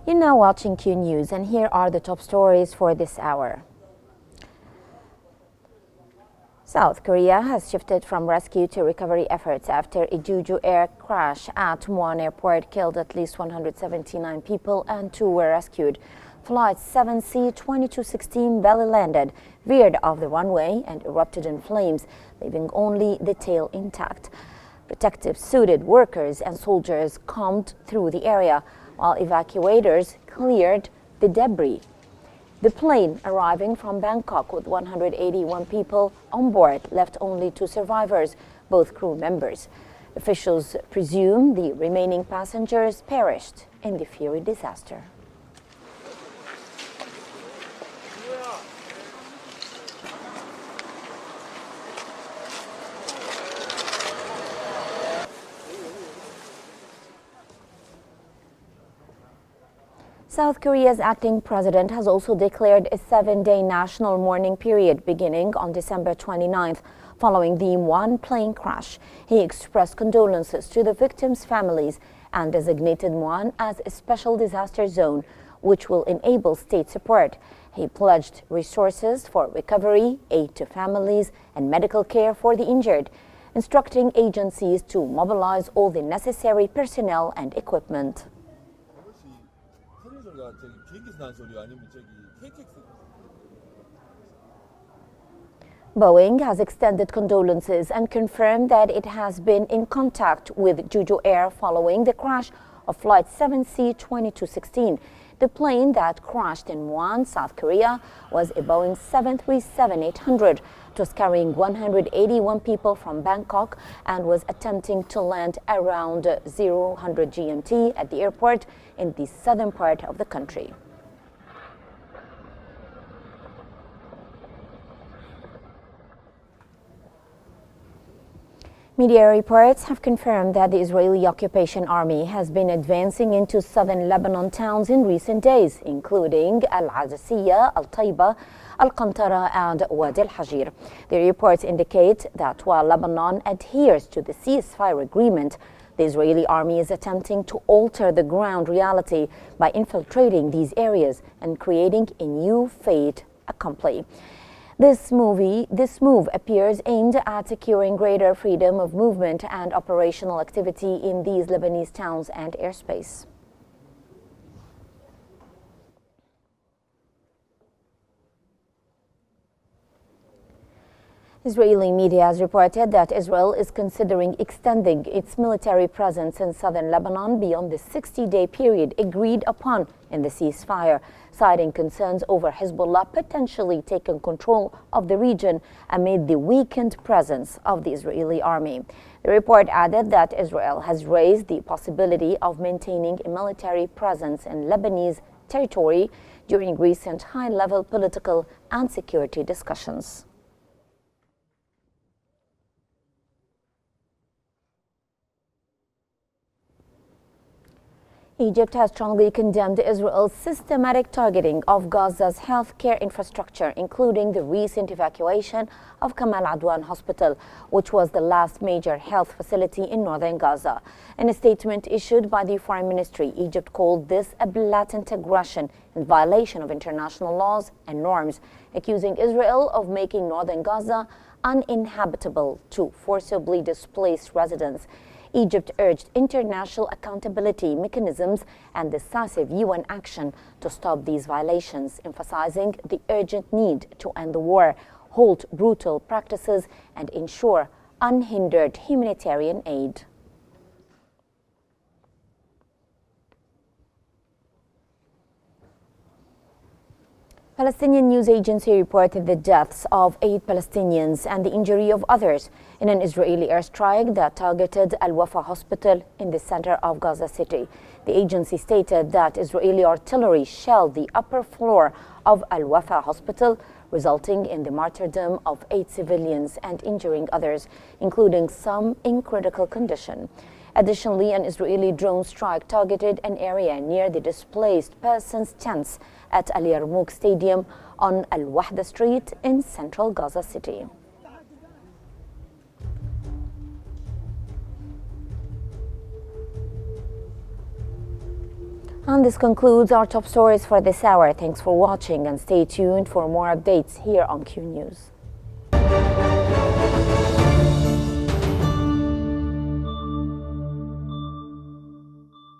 You're now watching Qnews, and here are the top stories for this hour. South Korea has shifted from rescue to recovery efforts after a Jeju air crash at Muan Airport killed at least 179 people and 2 were rescued. Flight 7C-2216 belly landed, veered off the runway and erupted in flames, leaving only the tail intact. Protective suited workers and soldiers combed through the area, while evacuators cleared the debris. The plane, arriving from Bangkok with 181 people on board, left only 2 survivors, both crew members. Officials presume the remaining passengers perished in the fiery disaster. South Korea's acting president has also declared a 7-day national mourning period beginning on December 29th, following the Muan plane crash. He expressed condolences to the victims' families and designated Muan as a special disaster zone, which will enable state support. He pledged resources for recovery, aid to families, and medical care for the injured, instructing agencies to mobilize all the necessary personnel and equipment. Boeing has extended condolences and confirmed that it has been in contact with Jeju Air following the crash of Flight 7C-2216. The plane that crashed in Muan, South Korea, was a Boeing 737-800. It was carrying 181 people from Bangkok and was attempting to land around 0000 GMT at the airport in the southern part of the country. Media reports have confirmed that the Israeli occupation army has been advancing into southern Lebanon towns in recent days, including Al-Adasiyah, Al-Taiba, Al-Qantara, and Wadi al-Hajir. The reports indicate that while Lebanon adheres to the ceasefire agreement, the Israeli army is attempting to alter the ground reality by infiltrating these areas and creating a new fait accompli. This move appears aimed at securing greater freedom of movement and operational activity in these Lebanese towns and airspace. Israeli media has reported that Israel is considering extending its military presence in southern Lebanon beyond the 60-day period agreed upon in the ceasefire, citing concerns over Hezbollah potentially taking control of the region amid the weakened presence of the Israeli army. The report added that Israel has raised the possibility of maintaining a military presence in Lebanese territory during recent high-level political and security discussions. Egypt has strongly condemned Israel's systematic targeting of Gaza's healthcare infrastructure, including the recent evacuation of Kamal Adwan Hospital, which was the last major health facility in northern Gaza. In a statement issued by the Foreign Ministry, Egypt called this a blatant aggression in violation of international laws and norms, accusing Israel of making northern Gaza uninhabitable to forcibly displaced residents. Egypt urged international accountability mechanisms and decisive UN action to stop these violations, emphasizing the urgent need to end the war, halt brutal practices, and ensure unhindered humanitarian aid. Palestinian news agency reported the deaths of 8 Palestinians and the injury of others in an Israeli airstrike that targeted Al-Wafa Hospital in the center of Gaza City. The agency stated that Israeli artillery shelled the upper floor of Al-Wafa Hospital, resulting in the martyrdom of 8 civilians and injuring others, including some in critical condition. Additionally, an Israeli drone strike targeted an area near the displaced persons' tents at Al Yarmouk Stadium on Al Wahda Street in central Gaza City. And this concludes our top stories for this hour. Thanks for watching and stay tuned for more updates here on Q News.